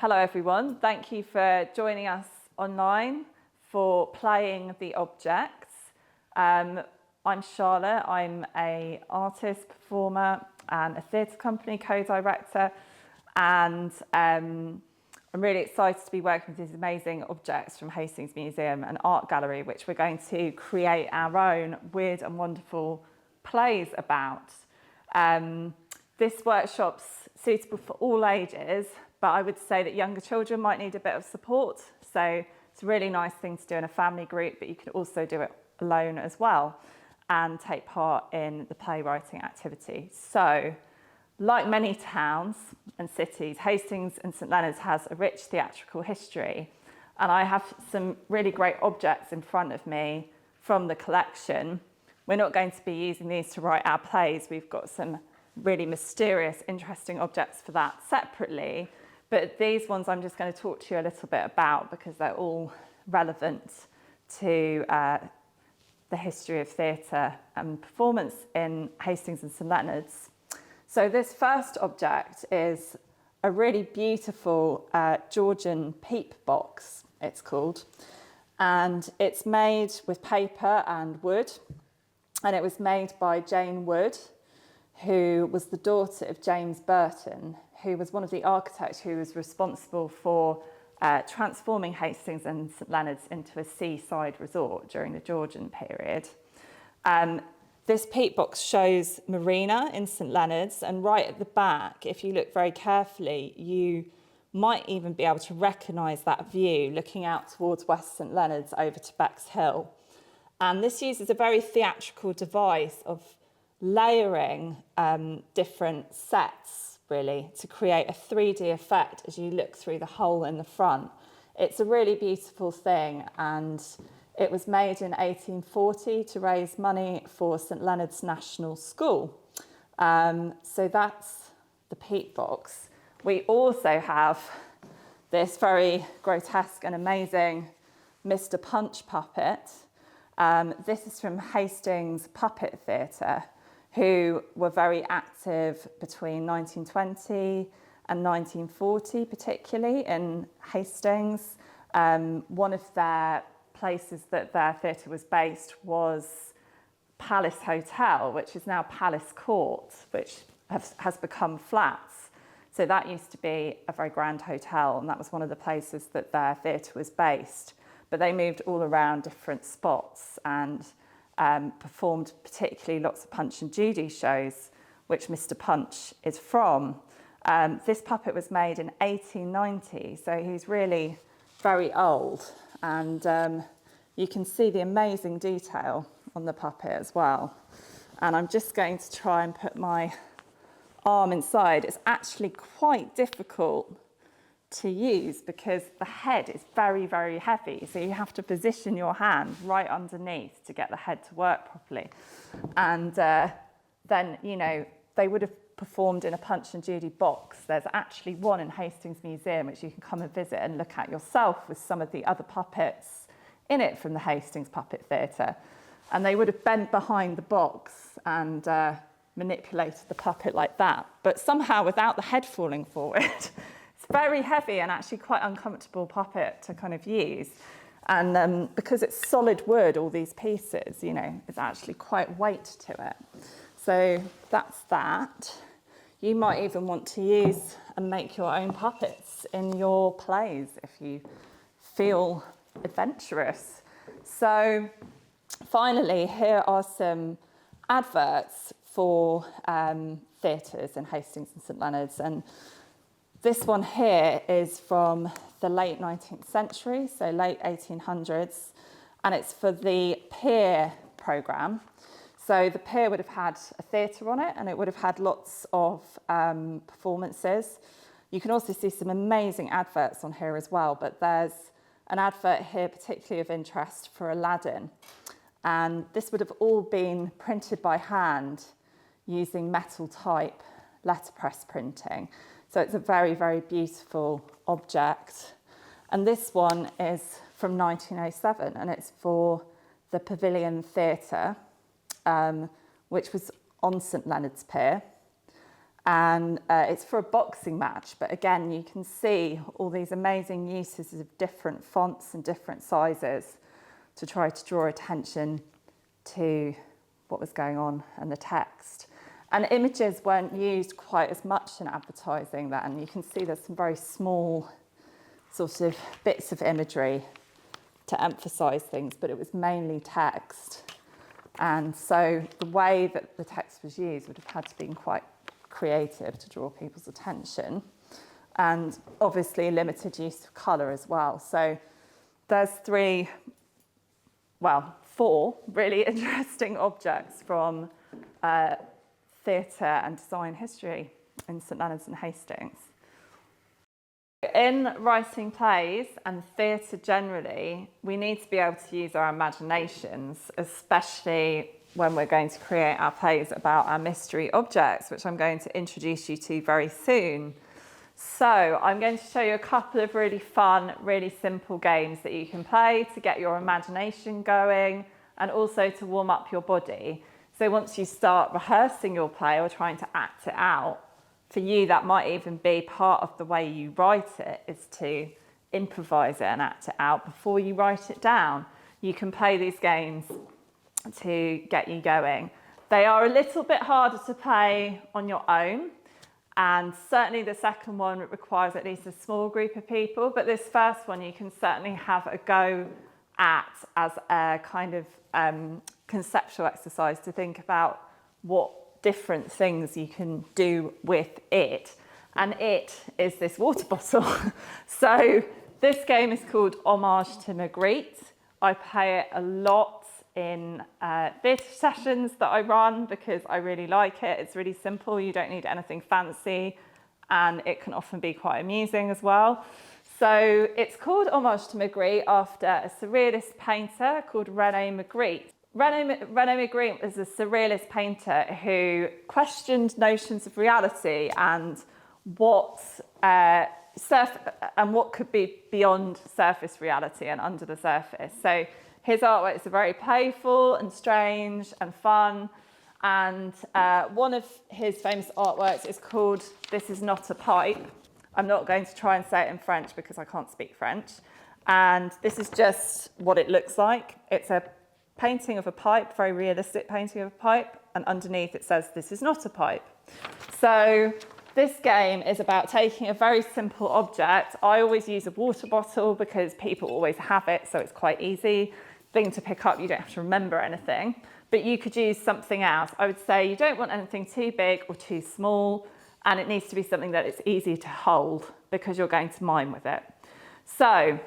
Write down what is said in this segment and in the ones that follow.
Hello everyone, thank you for joining us online for Playing the Objects. I'm Charlotte, I'm an artist, performer and a theatre company co-director, and I'm really excited to be working with these amazing objects from Hastings Museum and Art Gallery, which we're going to create our own weird and wonderful plays about. This workshop's suitable for all ages, but I would say that younger children might need a bit of support. So it's a really nice thing to do in a family group, but you can also do it alone as well and take part in the playwriting activity. So, like many towns and cities, Hastings and St Leonard's has a rich theatrical history. And I have some really great objects in front of me from the collection. We're not going to be using these to write our plays. We've got some really mysterious, interesting objects for that separately. But these ones I'm just going to talk to you a little bit about because they're all relevant to the history of theatre and performance in Hastings and St Leonard's. So this first object is a really beautiful Georgian peep box, it's called. And it's made with paper and wood. And it was made by Jane Wood, who was the daughter of James Burton, who was one of the architects who was responsible for transforming Hastings and St Leonard's into a seaside resort during the Georgian period. This peat box shows Marina in St Leonard's, and right at the back, if you look very carefully, you might even be able to recognise that view looking out towards West St Leonard's over to Bexhill. And this uses a very theatrical device of layering different sets, really, to create a 3D effect as you look through the hole in the front. It's a really beautiful thing, and it was made in 1840 to raise money for St Leonard's National School. So that's the peat box. We also have this very grotesque and amazing Mr Punch puppet. This is from Hastings Puppet Theatre, who were very active between 1920 and 1940, particularly in Hastings. One of their places that their theatre was based was Palace Hotel, which is now Palace Court, which has become flats. So that used to be a very grand hotel, and that was one of the places that their theatre was based. But they moved all around different spots and performed particularly lots of Punch and Judy shows, which Mr Punch is from. This puppet was made in 1890, so he's really very old. And you can see the amazing detail on the puppet as well. And I'm just going to try and put my arm inside. It's actually quite difficult to use because the head is very, very heavy. So you have to position your hand right underneath to get the head to work properly. And then, you know, they would have performed in a Punch and Judy box. There's actually one in Hastings Museum which you can come and visit and look at yourself with some of the other puppets in it from the Hastings Puppet Theatre. And they would have bent behind the box and manipulated the puppet like that, but somehow without the head falling forward. It's very heavy and actually quite uncomfortable puppet to kind of use. And because it's solid wood, all these pieces, you know, it's actually quite weight to it. So that's that. You might even want to use and make your own puppets in your plays if you feel adventurous. So finally, here are some adverts for theatres in Hastings and St Leonard's. And this one here is from the late 19th century, so late 1800s, and it's for the Pier programme. So the Pier would have had a theatre on it, and it would have had lots of performances. You can also see some amazing adverts on here as well, but there's an advert here particularly of interest for Aladdin. And this would have all been printed by hand using metal type letterpress printing. So it's a very, very beautiful object. And this one is from 1907, and it's for the Pavilion Theatre, which was on St Leonard's Pier. and it's for a boxing match. But again, you can see all these amazing uses of different fonts and different sizes to try to draw attention to what was going on and the text. And images weren't used quite as much in advertising then. You can see there's some very small sort of bits of imagery to emphasize things, but it was mainly text. And so the way that the text was used would have had to be quite creative to draw people's attention. And obviously limited use of colour as well. So there's four really interesting objects from theatre and design history in St Leonard's and Hastings. In writing plays and theatre generally, we need to be able to use our imaginations, especially when we're going to create our plays about our mystery objects, which I'm going to introduce you to very soon. So I'm going to show you a couple of really fun, really simple games that you can play to get your imagination going and also to warm up your body. So once you start rehearsing your play or trying to act it out, for you, that might even be part of the way you write it, is to improvise it and act it out before you write it down. You can play these games to get you going. They are a little bit harder to play on your own, and certainly the second one requires at least a small group of people, but this first one you can certainly have a go at as a kind of conceptual exercise to think about what different things you can do with it. And it is this water bottle. So this game is called Homage to Magritte. I play it a lot in theatre sessions that I run because I really like it. It's really simple, you don't need anything fancy, and it can often be quite amusing as well. So it's called Homage to Magritte after a surrealist painter called René Magritte. René Magritte is a surrealist painter who questioned notions of reality and what could be beyond surface reality and under the surface. So his artworks are very playful and strange and fun. And one of his famous artworks is called This Is Not a Pipe. I'm not going to try and say it in French because I can't speak French. And this is just what it looks like. It's a painting of a pipe, very realistic painting of a pipe, and underneath it says, "This is not a pipe." So this game is about taking a very simple object. I always use a water bottle because people always have it, so it's quite easy thing to pick up. You don't have to remember anything, but you could use something else. I would say you don't want anything too big or too small, and it needs to be something that it's easy to hold because you're going to mime with it. So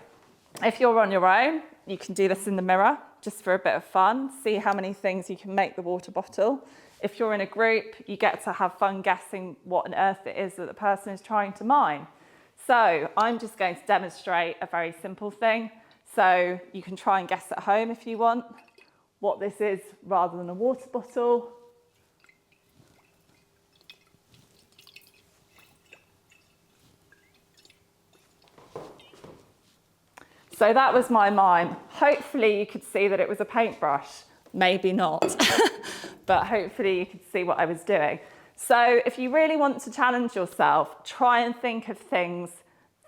if you're on your own, you can do this in the mirror just for a bit of fun, see how many things you can make the water bottle. If you're in a group, you get to have fun guessing what on earth it is that the person is trying to mime. So I'm just going to demonstrate a very simple thing. So you can try and guess at home if you want what this is rather than a water bottle. So that was my mime. Hopefully you could see that it was a paintbrush. Maybe not, but hopefully you could see what I was doing. So if you really want to challenge yourself, try and think of things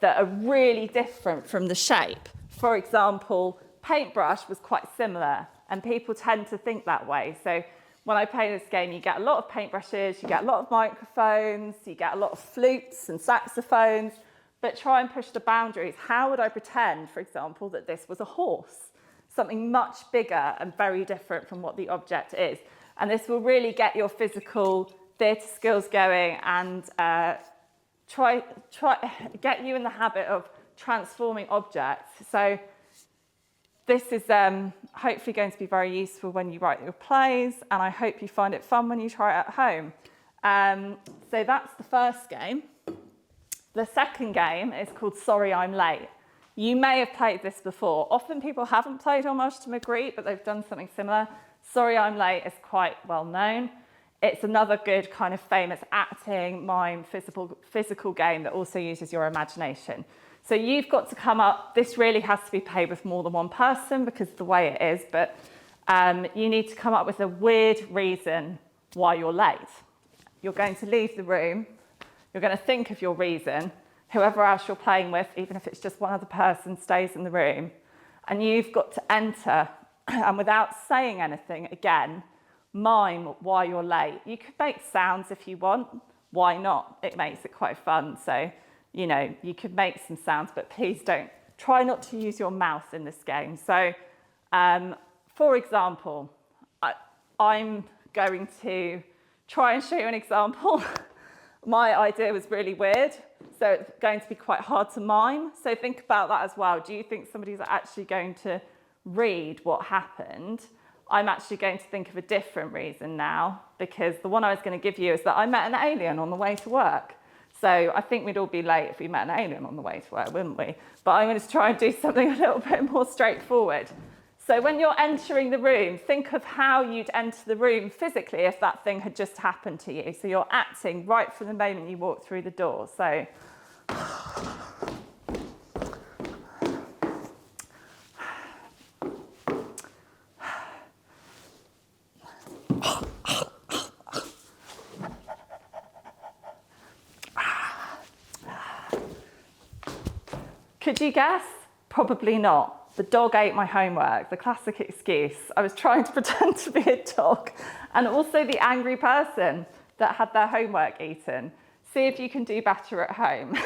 that are really different from the shape. For example, paintbrush was quite similar, and people tend to think that way. So when I play this game, you get a lot of paintbrushes, you get a lot of microphones, you get a lot of flutes and saxophones, but try and push the boundaries. How would I pretend, for example, that this was a horse? Something much bigger and very different from what the object is. And this will really get your physical theatre skills going and get you in the habit of transforming objects. So this is hopefully going to be very useful when you write your plays, and I hope you find it fun when you try it at home. So that's the first game. The second game is called Sorry I'm Late. You may have played this before. Often people haven't played Homage to Magritte, but they've done something similar. Sorry I'm Late is quite well known. It's another good kind of famous acting, mime, physical game that also uses your imagination. So you've got to come up, this really has to be played with more than one person because of the way it is, but you need to come up with a weird reason why you're late. you're going to leave the room, you're going to think of your reason, whoever else you're playing with, even if it's just one other person, stays in the room, and you've got to enter, and without saying anything, again, mime why you're late. You could make sounds if you want. Why not? It makes it quite fun. So, you know, you could make some sounds, but please don't. Try not to use your mouth in this game. So, for example, I'm going to try and show you an example. My idea was really weird, so it's going to be quite hard to mime. So think about that as well. Do you think somebody's actually going to read what happened? I'm actually going to think of a different reason now, because the one I was going to give you is that I met an alien on the way to work. So I think we'd all be late if we met an alien on the way to work, wouldn't we? But I'm going to try and do something a little bit more straightforward. So when you're entering the room, think of how you'd enter the room physically if that thing had just happened to you. So you're acting right from the moment you walk through the door. So could you guess? Probably not. The dog ate my homework, the classic excuse. I was trying to pretend to be a dog, and also the angry person that had their homework eaten. See if you can do better at home.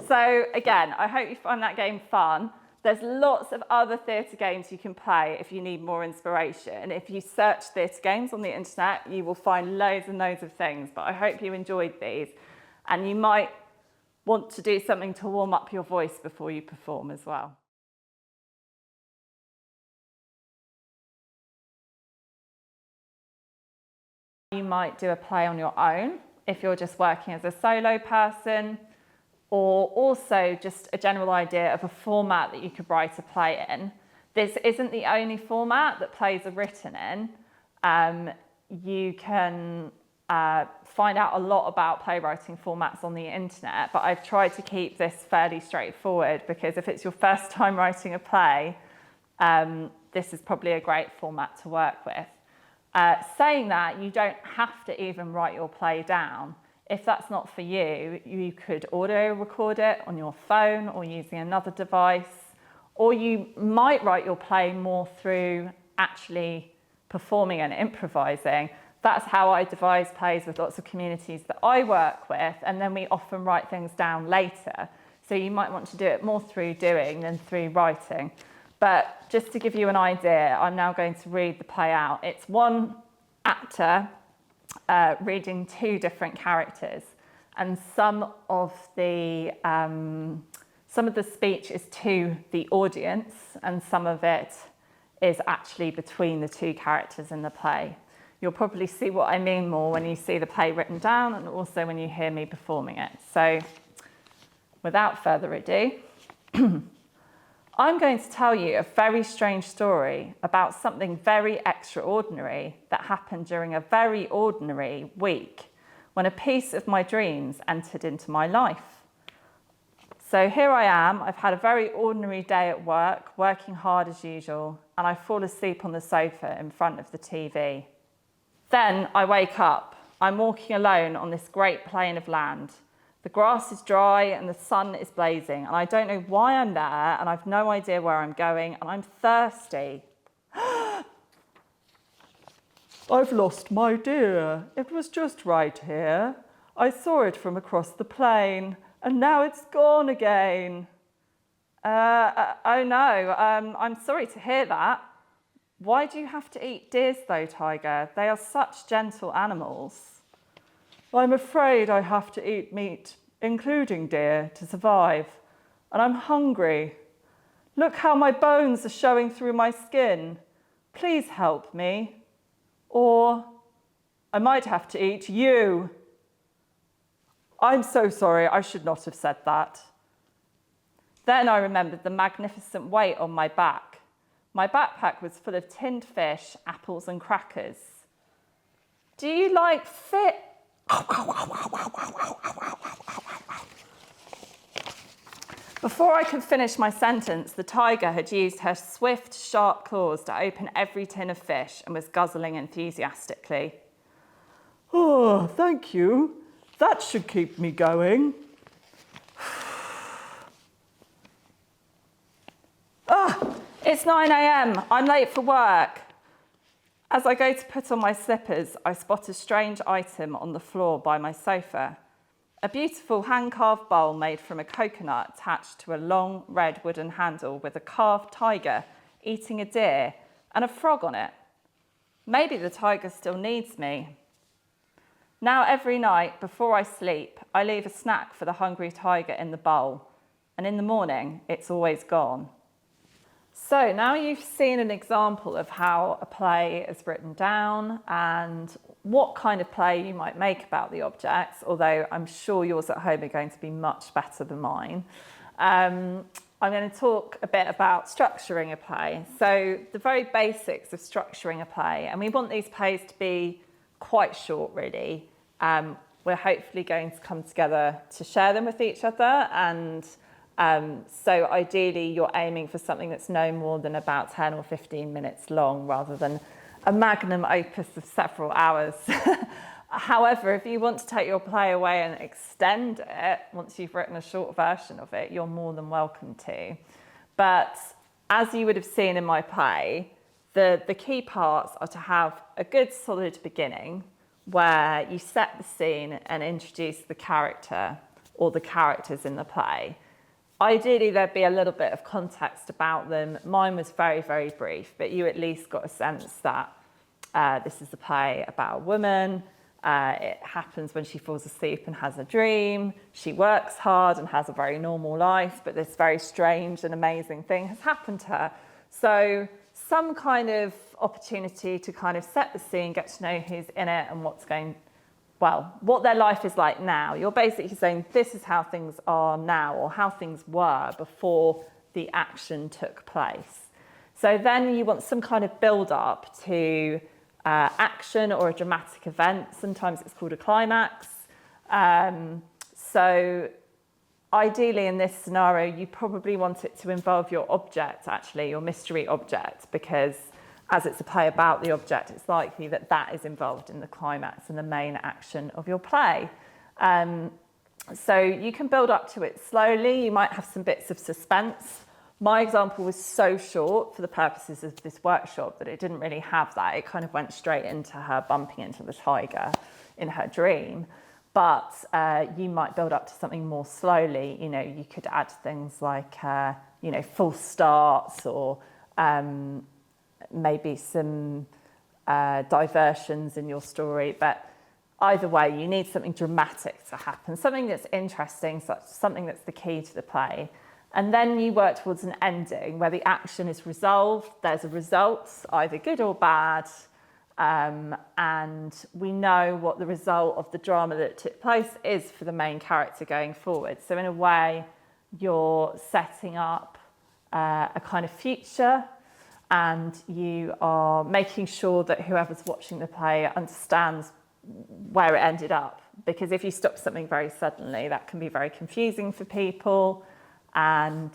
So again, I hope you find that game fun. There's lots of other theatre games you can play if you need more inspiration. If you search theatre games on the internet, you will find loads and loads of things, but I hope you enjoyed these, and you might want to do something to warm up your voice before you perform as well. You might do a play on your own if you're just working as a solo person, or also just a general idea of a format that you could write a play in. This isn't the only format that plays are written in. You can find out a lot about playwriting formats on the internet, but I've tried to keep this fairly straightforward because if it's your first time writing a play, this is probably a great format to work with. Saying that, you don't have to even write your play down. If that's not for you, you could audio record it on your phone or using another device, or you might write your play more through actually performing and improvising. That's how I devise plays with lots of communities that I work with, and then we often write things down later. So you might want to do it more through doing than through writing. But just to give you an idea, I'm now going to read the play out. It's one actor reading two different characters, and some of the speech is to the audience, and some of it is actually between the two characters in the play. You'll probably see what I mean more when you see the play written down and also when you hear me performing it. So without further ado, I'm going to tell you a very strange story about something very extraordinary that happened during a very ordinary week when a piece of my dreams entered into my life. So here I am, I've had a very ordinary day at work, working hard as usual, and I fall asleep on the sofa in front of the TV. Then I wake up. I'm walking alone on this great plain of land. The grass is dry and the sun is blazing, and I don't know why I'm there, and I've no idea where I'm going, and I'm thirsty. I've lost my deer. It was just right here. I saw it from across the plain, and now it's gone again. Oh no, I'm sorry to hear that. Why do you have to eat deers though, Tiger? They are such gentle animals. I'm afraid I have to eat meat, including deer, to survive, and I'm hungry. Look how my bones are showing through my skin. Please help me. Or I might have to eat you. I'm so sorry, I should not have said that. Then I remembered the magnificent weight on my back. My backpack was full of tinned fish, apples and crackers. Do you like fish? Before I could finish my sentence, the tiger had used her swift, sharp claws to open every tin of fish and was guzzling enthusiastically. Oh, thank you. That should keep me going. It's 9 a.m. I'm late for work. As I go to put on my slippers, I spot a strange item on the floor by my sofa. A beautiful hand-carved bowl made from a coconut attached to a long red wooden handle with a carved tiger eating a deer and a frog on it. Maybe the tiger still needs me. Now every night before I sleep, I leave a snack for the hungry tiger in the bowl, and in the morning, it's always gone. So now you've seen an example of how a play is written down and what kind of play you might make about the objects, although I'm sure yours at home are going to be much better than mine. I'm going to talk a bit about structuring a play. So the very basics of structuring a play, and we want these plays to be quite short really. We're hopefully going to come together to share them with each other, and so ideally you're aiming for something that's no more than about 10 or 15 minutes long rather than a magnum opus of several hours. However, if you want to take your play away and extend it, once you've written a short version of it, you're more than welcome to. But as you would have seen in my play, the key parts are to have a good solid beginning where you set the scene and introduce the character or the characters in the play. Ideally, there'd be a little bit of context about them. Mine was very, very brief, but you at least got a sense that this is a play about a woman. It happens when she falls asleep and has a dream. She works hard and has a very normal life, but this very strange and amazing thing has happened to her. So some kind of opportunity to kind of set the scene, get to know who's in it and what their life is like now. You're basically saying this is how things are now or how things were before the action took place. So then you want some kind of build up to action or a dramatic event. Sometimes it's called a climax. So ideally in this scenario, you probably want it to involve your object, actually, your mystery object, because as it's a play about the object, it's likely that that is involved in the climax and the main action of your play. So you can build up to it slowly. You might have some bits of suspense. My example was so short for the purposes of this workshop that it didn't really have that. It kind of went straight into her bumping into the tiger in her dream. But you might build up to something more slowly. You know, you could add things like, false starts or maybe some diversions in your story, but either way, you need something dramatic to happen, something that's interesting, something that's the key to the play. And then you work towards an ending where the action is resolved, there's a result, either good or bad, and we know what the result of the drama that took place is for the main character going forward. So in a way, you're setting up a kind of future, and you are making sure that whoever's watching the play understands where it ended up. Because if you stop something very suddenly, that can be very confusing for people. And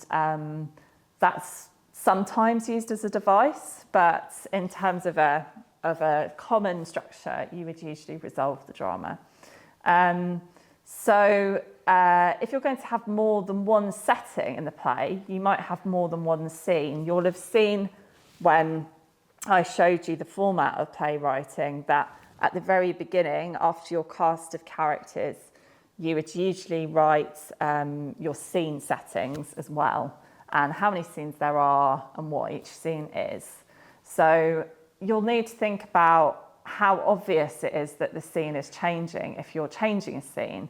that's sometimes used as a device, but in terms of a common structure, you would usually resolve the drama. So if you're going to have more than one setting in the play, you might have more than one scene. You'll have seen when I showed you the format of playwriting that at the very beginning, after your cast of characters, you would usually write your scene settings as well, and how many scenes there are and what each scene is. So you'll need to think about how obvious it is that the scene is changing if you're changing a scene.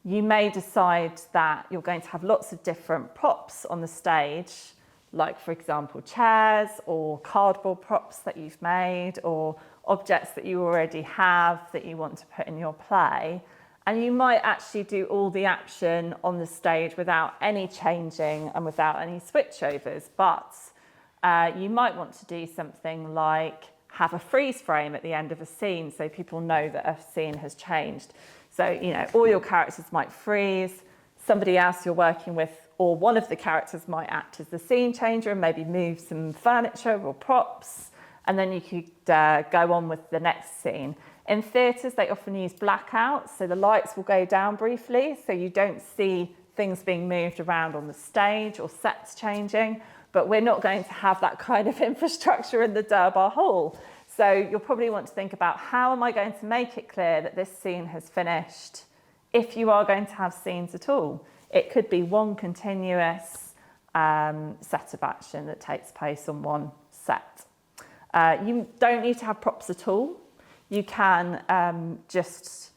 You may decide that you're going to have lots of different props on the stage, like, for example, chairs or cardboard props that you've made or objects that you already have that you want to put in your play. And you might actually do all the action on the stage without any changing and without any switchovers. But you might want to do something like have a freeze frame at the end of a scene so people know that a scene has changed. So, all your characters might freeze. Somebody else you're working with or one of the characters might act as the scene changer and maybe move some furniture or props. and then you could go on with the next scene. In theatres, they often use blackouts, so the lights will go down briefly, so you don't see things being moved around on the stage or sets changing, but we're not going to have that kind of infrastructure in the Durbar Hall. So you'll probably want to think about, how am I going to make it clear that this scene has finished, if you are going to have scenes at all? It could be one continuous set of action that takes place on one set. You don't need to have props at all. You can just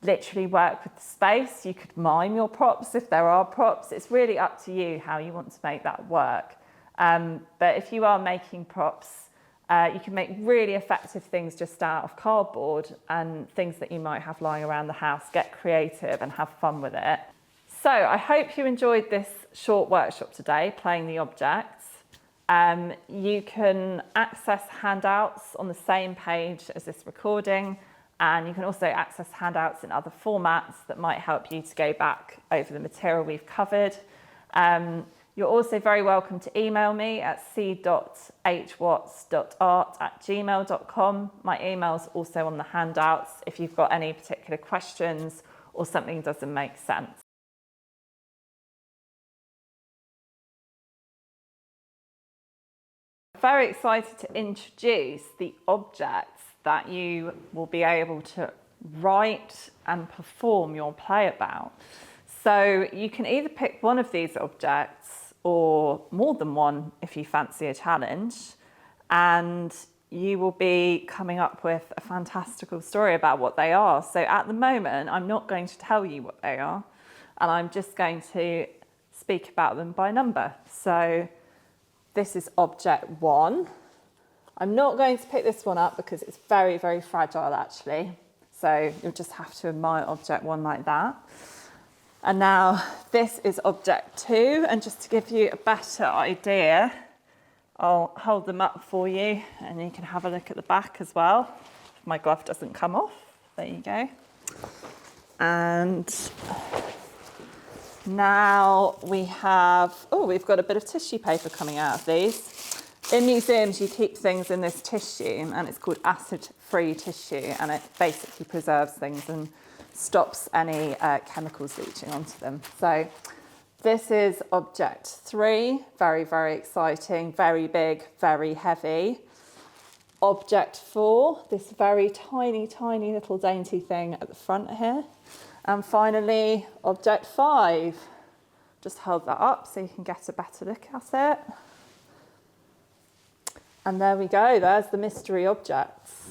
literally work with the space. You could mime your props if there are props. It's really up to you how you want to make that work. But if you are making props, you can make really effective things just out of cardboard and things that you might have lying around the house. Get creative and have fun with it. So I hope you enjoyed this short workshop today, playing the objects. You can access handouts on the same page as this recording, and you can also access handouts in other formats that might help you to go back over the material we've covered. You're also very welcome to email me at c.hwatts.art@gmail.com. My email's also on the handouts if you've got any particular questions or something doesn't make sense. Very excited to introduce the objects that you will be able to write and perform your play about. So you can either pick one of these objects or more than one if you fancy a challenge, and you will be coming up with a fantastical story about what they are. So at the moment, I'm not going to tell you what they are, and I'm just going to speak about them by number. So this is object 1. I'm not going to pick this one up because it's very, very fragile actually. So you'll just have to admire object 1 like that. And now this is object 2. And just to give you a better idea, I'll hold them up for you and you can have a look at the back as well. If my glove doesn't come off, there you go. And now we have, we've got a bit of tissue paper coming out of these. In museums, you keep things in this tissue, and it's called acid-free tissue, and it basically preserves things and stops any chemicals leaching onto them. So this is object 3, very, very exciting, very big, very heavy. Object 4, this very tiny, tiny little dainty thing at the front here. And finally, object 5. Just hold that up so you can get a better look at it. And there we go, there's the mystery objects.